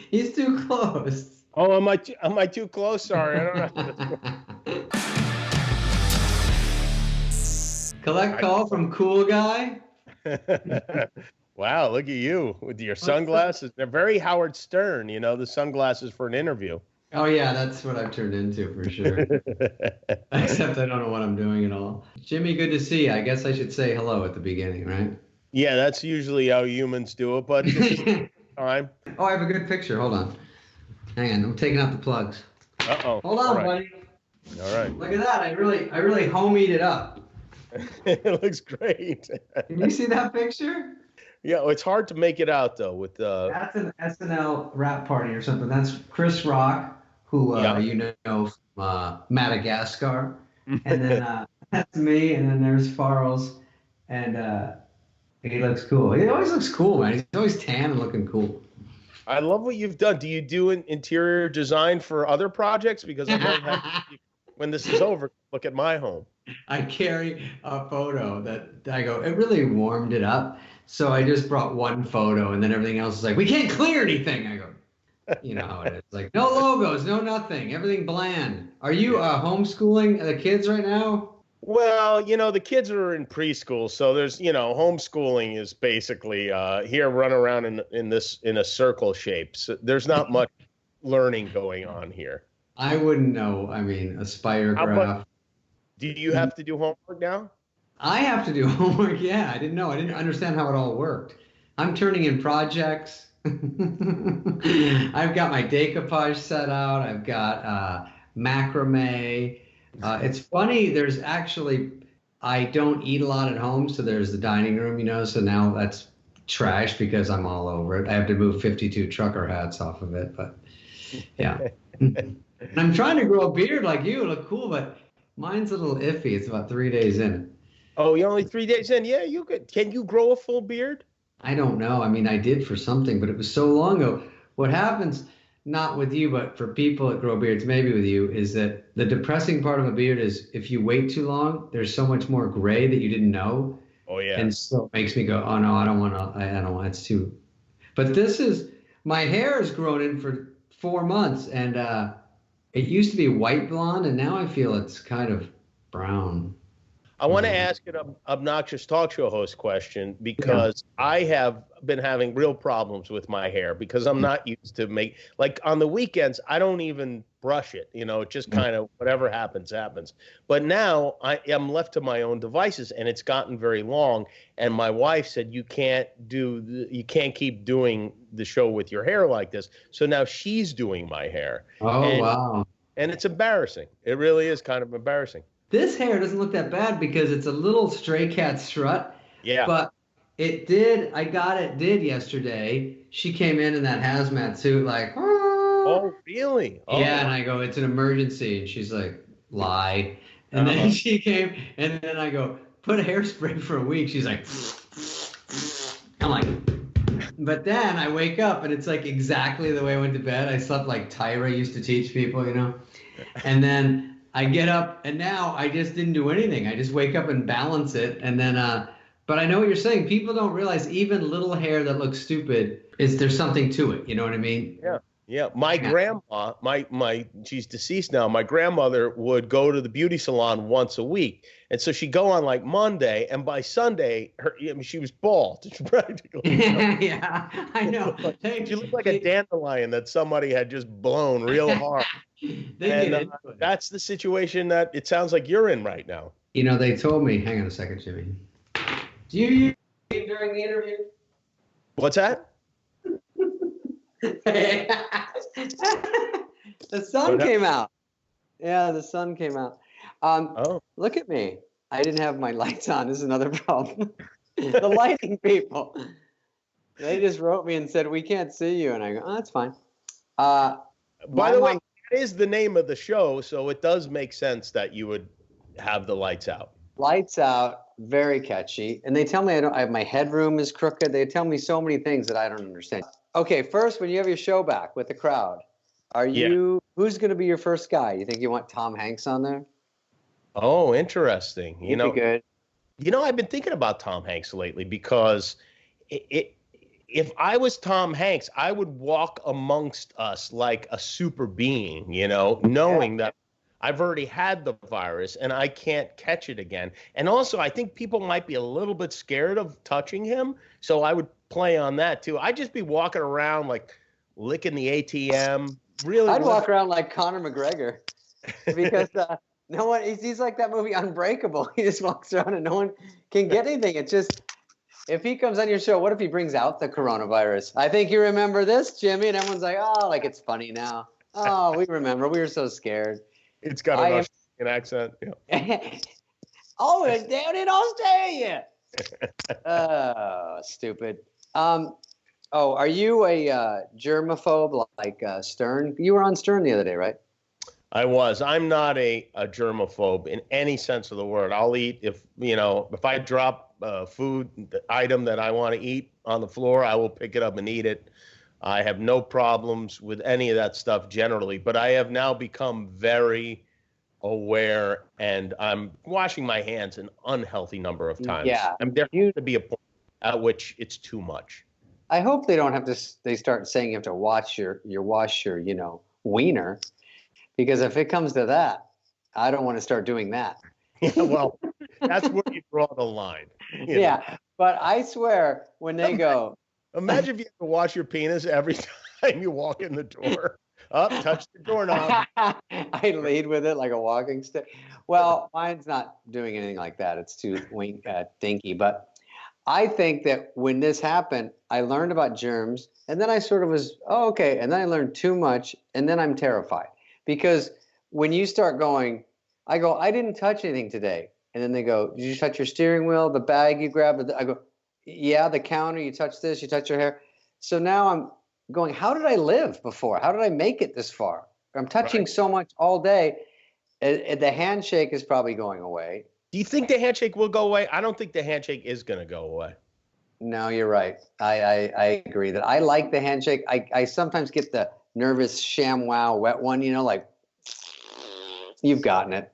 He's too close. Oh, am I too close? Sorry, I don't know. Collect call from cool guy. Wow, look at you with your What's the- sunglasses. They're very Howard Stern, the sunglasses for an interview. Oh yeah, that's what I've turned into for sure. Except I don't know what I'm doing at all. Jimmy, good to see you. I guess I should say hello at the beginning, right? Yeah, that's usually how humans do it, but this is time. Oh, I have a good picture. Hold on. Hang on. I'm taking out the plugs. Uh-oh. Hold on, All right. buddy. All right. Look at that. I really homied it up. It looks great. Can you see that picture? Yeah, it's hard to make it out though with That's an SNL rap party or something. That's Chris Rock, who from Madagascar, and then that's me, and then there's Farrell's, and he looks cool. He always looks cool, man. He's always tan and looking cool. I love what you've done. Do you do an interior design for other projects? Because I might have to, when this is over, look at my home. I carry a photo that I go, it really warmed it up. So I just brought one photo, and then everything else is like, we can't clear anything. I go, you know how it is. Like, no logos, no nothing, everything bland. Are you homeschooling the kids right now? Well, the kids are in preschool, so there's, homeschooling is basically here run around in a circle shape. So there's not much learning going on here. I wouldn't know. I mean, a spirograph. Do you have to do homework now? I have to do homework. Yeah, I didn't know. I didn't understand how it all worked. I'm turning in projects. I've got my decoupage set out. I've got macrame. It's funny. I don't eat a lot at home. So there's the dining room, so now that's trash because I'm all over it. I have to move 52 trucker hats off of it. But yeah. I'm trying to grow a beard like you. Look cool, but mine's a little iffy. It's about 3 days in. Oh, you're only 3 days in? Yeah, you could. Can you grow a full beard? I don't know. I mean, I did for something, but it was so long ago. What happens, not with you, but for people that grow beards, maybe with you, is that the depressing part of a beard is if you wait too long, there's so much more gray that you didn't know. Oh, yeah. And so it makes me go, oh, no, I don't want to. I don't want it's too. But my hair has grown in for 4 months, and it used to be white blonde, and now I feel it's kind of brown. I want to ask an obnoxious talk show host question because I have been having real problems with my hair because I'm not used to like on the weekends, I don't even brush it. It just kind of whatever happens, happens. But now I am left to my own devices and it's gotten very long. And my wife said, you can't keep doing the show with your hair like this. So now she's doing my hair. Oh, wow. And it's embarrassing. It really is kind of embarrassing. This hair doesn't look that bad because it's a little stray cat strut. Yeah. But it did. I got it did yesterday. She came in that hazmat suit like, oh, really? Oh. Yeah. And I go, it's an emergency. And she's like, lie. And then she came and then I go, put hairspray for a week. She's like, I'm like, but then I wake up and it's like exactly the way I went to bed. I slept like Tyra used to teach people, and then I get up and now I just didn't do anything. I just wake up and balance it. And then, but I know what you're saying. People don't realize even little hair that looks stupid there's something to it. You know what I mean? Yeah. Yeah. My grandma, she's deceased now. My grandmother would go to the beauty salon once a week. And so she'd go on like Monday and by Sunday, she was bald practically. Yeah, I know. She looked like a dandelion that somebody had just blown real hard. That's the situation that it sounds like you're in right now. They told me, hang on a second, Jimmy. Do you use it during the interview? What's that? The sun came out. Yeah, the sun came out. Look at me. I didn't have my lights on. This is another problem. The lighting people. They just wrote me and said, we can't see you. And I go, oh, that's fine. By the way, that is the name of the show, so it does make sense that you would have the lights out. Lights out, very catchy. And they tell me my headroom is crooked. They tell me so many things that I don't understand. Okay, first, when you have your show back with the crowd, who's going to be your first guy? You think you want Tom Hanks on there? Oh, interesting. He'd be good. I've been thinking about Tom Hanks lately because if I was Tom Hanks, I would walk amongst us like a super being, knowing that I've already had the virus and I can't catch it again. And also, I think people might be a little bit scared of touching him. So I would play on that too. I'd just be walking around like licking the ATM. Really, I'd walk around like Conor McGregor because no one, he's like that movie Unbreakable. He just walks around and no one can get anything. It's just, if he comes on your show, what if he brings out the coronavirus? I think you remember this, Jimmy. And everyone's like, oh, like it's funny now. Oh, we remember. We were so scared. It's got an Australian accent. Yeah. Oh, it's down in Australia. Stupid. Are you a germaphobe like Stern? You were on Stern the other day, right? I was. I'm not a germaphobe in any sense of the word. I'll eat if I drop food item that I want to eat on the floor, I will pick it up and eat it. I have no problems with any of that stuff generally, but I have now become very aware, and I'm washing my hands an unhealthy number of times. Yeah. There has to be a point at which it's too much. I hope they don't have to. They start saying you have to wash your wiener, because if it comes to that, I don't want to start doing that. Yeah, well, that's where you draw the line. Yeah, but I swear when they go. Imagine if you have to wash your penis every time you walk in the door. Touch the doorknob. I lead with it like a walking stick. Well, mine's not doing anything like that. It's too dinky. But I think that when this happened, I learned about germs, and then I sort of was, okay. And then I learned too much, and then I'm terrified. Because when you start going, I go, I didn't touch anything today. And then they go, did you touch your steering wheel, the bag you grabbed? I go, yeah, the counter, you touch this, you touch your hair. So now I'm going, how did I live before? How did I make it this far? I'm touching so much all day. The handshake is probably going away. Do you think the handshake will go away? I don't think the handshake is going to go away. No, you're right. I agree that I like the handshake. I sometimes get the nervous ShamWow wet one, like you've gotten it.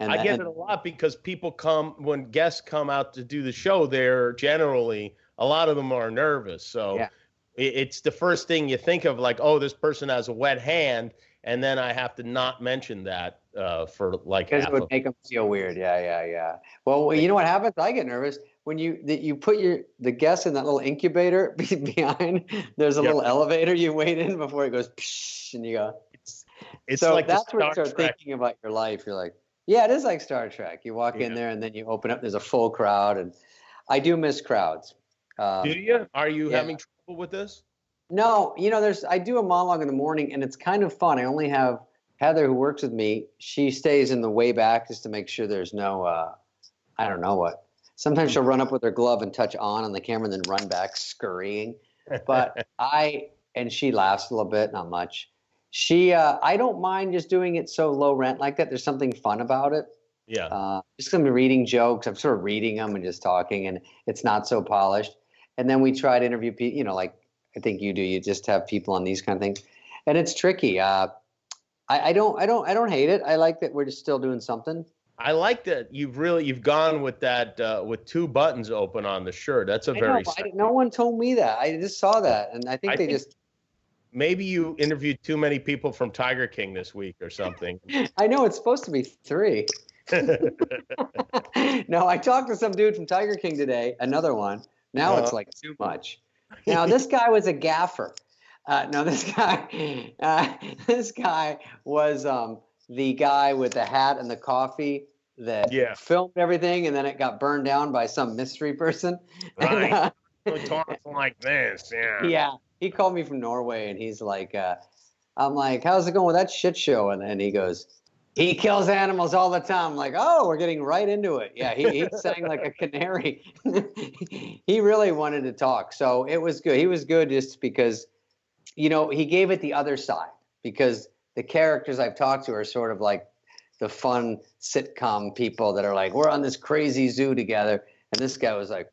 And I get it a lot because when guests come out to do the show, they're generally, a lot of them are nervous. So it's the first thing you think of, like, oh, this person has a wet hand. And then I have to not mention that for like because it would make them feel weird. Yeah. Well, you know what happens? I get nervous when you put the guest in that little incubator behind. There's a little elevator you wait in before it goes, psh, and you go. It's so like that's where you start thinking about your life. You're like, yeah, it is like Star Trek. You walk in there and then you open up. There's a full crowd, and I do miss crowds. Do you? Are you having trouble with this? No, I do a monologue in the morning, and it's kind of fun. I only have Heather, who works with me. She stays in the way back just to make sure there's no, I don't know what. Sometimes she'll run up with her glove and touch on the camera and then run back scurrying. But and she laughs a little bit, not much. I don't mind just doing it so low rent like that. There's something fun about it. Yeah. Just going to be reading jokes. I'm sort of reading them and just talking, and it's not so polished. And then we try to interview people, like I think you do. You just have people on these kind of things, and it's tricky. I don't hate it. I like that we're just still doing something. I like that you've gone with that with two buttons open on the shirt. That's no one told me that. I just saw that, and I think just. Maybe you interviewed too many people from Tiger King this week or something. I know it's supposed to be 3. No, I talked to some dude from Tiger King today, another one. Now it's like too much. Now this guy was a gaffer. This guy was the guy with the hat and the coffee that filmed everything, and then it got burned down by some mystery person. Right. Talks like this, Yeah. He called me from Norway, and he's like, I'm like, how's it going with that shit show? And then he goes, he kills animals all the time. I'm like, oh, we're getting right into it. Yeah, he sang like a canary. He really wanted to talk. So it was good. He was good just because, he gave it the other side, because the characters I've talked to are sort of like the fun sitcom people that are like, we're on this crazy zoo together. And this guy was like,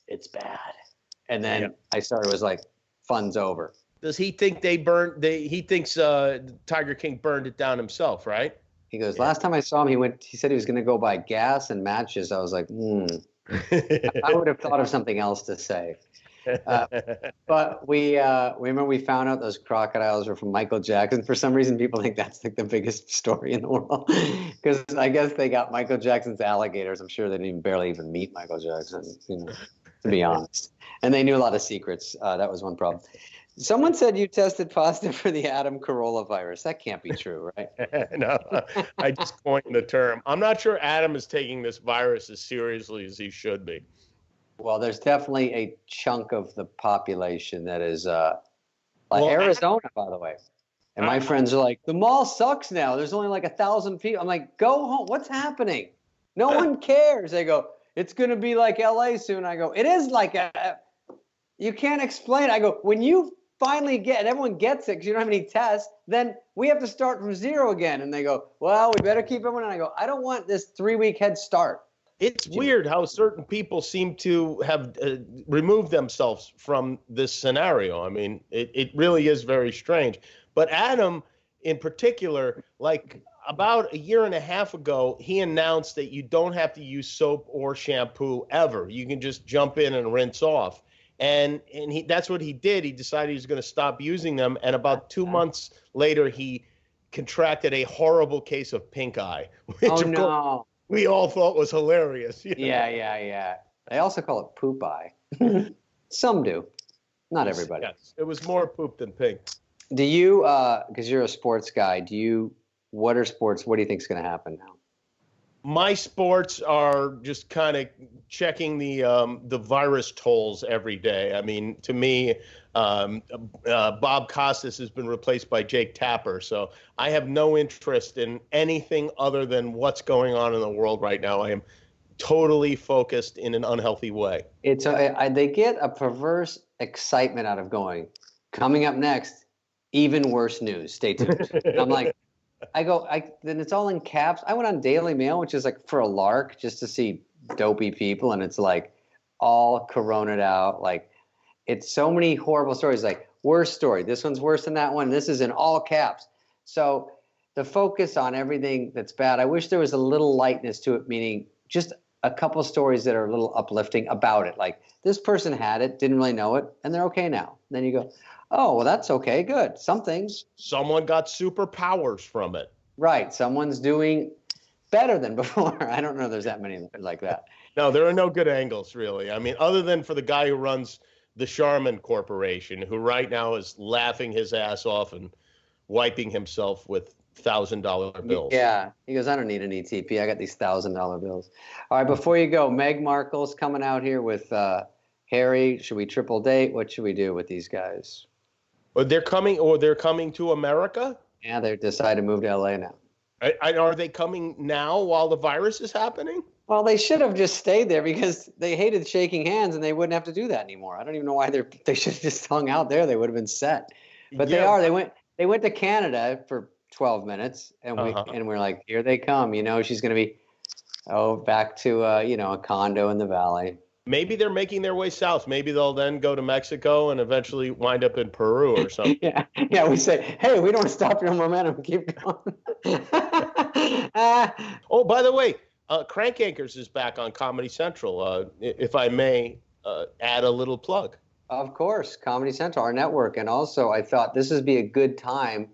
it's bad. And then I was like, fun's over. Does he think he thinks Tiger King burned it down himself, right? He goes, last time I saw him, he said he was going to go buy gas and matches. I was like, I would have thought of something else to say. But we remember we found out those crocodiles were from Michael Jackson. For some reason, people think that's like the biggest story in the world because I guess they got Michael Jackson's alligators. I'm sure they didn't barely even meet Michael Jackson, to be honest. And they knew a lot of secrets. That was one problem. Someone said you tested positive for the Adam Carolla virus. That can't be true, right? No, I just coined the term. I'm not sure Adam is taking this virus as seriously as he should be. Well, there's definitely a chunk of the population that is Arizona, by the way. And my friends are like, the mall sucks now. There's only like 1,000 people. I'm like, go home. What's happening? No one cares. They go, it's going to be like LA soon. I go, it is like you can't explain. I go, when you finally get, and everyone gets it because you don't have any tests, then we have to start from zero again. And they go, well, we better keep everyone. And I go, I don't want this 3-week head start. It's weird how certain people seem to have removed themselves from this scenario. I mean, it really is very strange. But Adam, in particular, like about a year and a half ago, he announced that you don't have to use soap or shampoo ever. You can just jump in and rinse off. And that's what he did. He decided he was going to stop using them. And about 2 months later, he contracted a horrible case of pink eye. Which, oh, no. We all thought was hilarious. You know? Yeah. They also call it poop eye. Some do. Not everybody. Yes, it was more poop than pink. Do you, because you're a sports guy, what do you think is going to happen now? My sports are just kind of checking the virus tolls every day. I mean, to me, Bob Costas has been replaced by Jake Tapper, so I have no interest in anything other than what's going on in the world right now. I am totally focused in an unhealthy way. It's they get a perverse excitement out of going. Coming up next, even worse news. Stay tuned. I'm like. Then it's all in caps. I went on Daily Mail, which is like for a lark, just to see dopey people, and it's like all corona'd out. Like it's so many horrible stories. Like worst story. This one's worse than that one. This is in all caps. So the focus on everything that's bad. I wish there was a little lightness to it, meaning just a couple stories that are a little uplifting about it. Like this person had it, didn't really know it, and they're okay now. Then you go, oh, well, that's okay. Good. Someone got superpowers from it. Right. Someone's doing better than before. I don't know there's that many like that. No, there are no good angles, really. I mean, other than for the guy who runs the Charmin Corporation, who right now is laughing his ass off and wiping himself with $1,000 bills. Yeah. He goes, I don't need an ETP. I got these $1,000 bills. All right. Before you go, Meg Markle's coming out here with Harry. Should we triple date? What should we do with these guys? They're coming to America? Yeah, they decided to move to LA now. Are they coming now while the virus is happening? Well, they should have just stayed there because they hated shaking hands and they wouldn't have to do that anymore. I don't even know why they should have just hung out there. They would have been set. But yeah. They went to Canada for 12 minutes and we're like, here they come. She's going to be back to a condo in the valley. Maybe they're making their way south. Maybe they'll then go to Mexico and eventually wind up in Peru or something. Yeah. We say, hey, we don't stop your momentum. Keep going. Oh, by the way, Crank Anchors is back on Comedy Central. If I may add a little plug. Of course, Comedy Central, our network. And also, I thought this would be a good time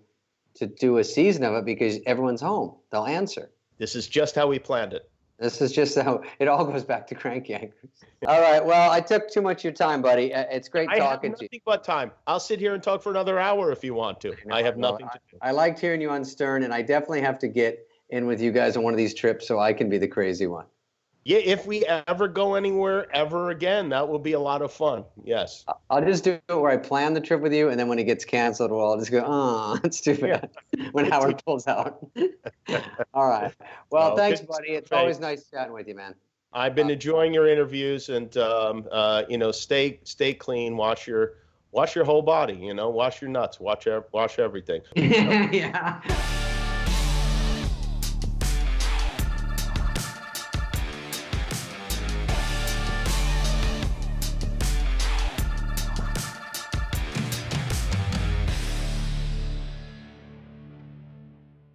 to do a season of it because everyone's home. They'll answer. This is just how we planned it. This is just how it all goes back to Crank Anchors. All right. Well, I took too much of your time, buddy. It's great talking to you. I have nothing but time. I'll sit here and talk for another hour if you want to. I have nothing to do. I liked hearing you on Stern, and I definitely have to get in with you guys on one of these trips so I can be the crazy one. Yeah, if we ever go anywhere ever again, that will be a lot of fun. Yes. I'll just do it where I plan the trip with you, and then when it gets canceled, I'll just go, oh, it's too bad, when Howard pulls out. All right. Well, thanks, buddy. It's always nice chatting with you, man. I've been enjoying your interviews, and stay clean. Wash your whole body. Wash your nuts. Wash everything. Yeah.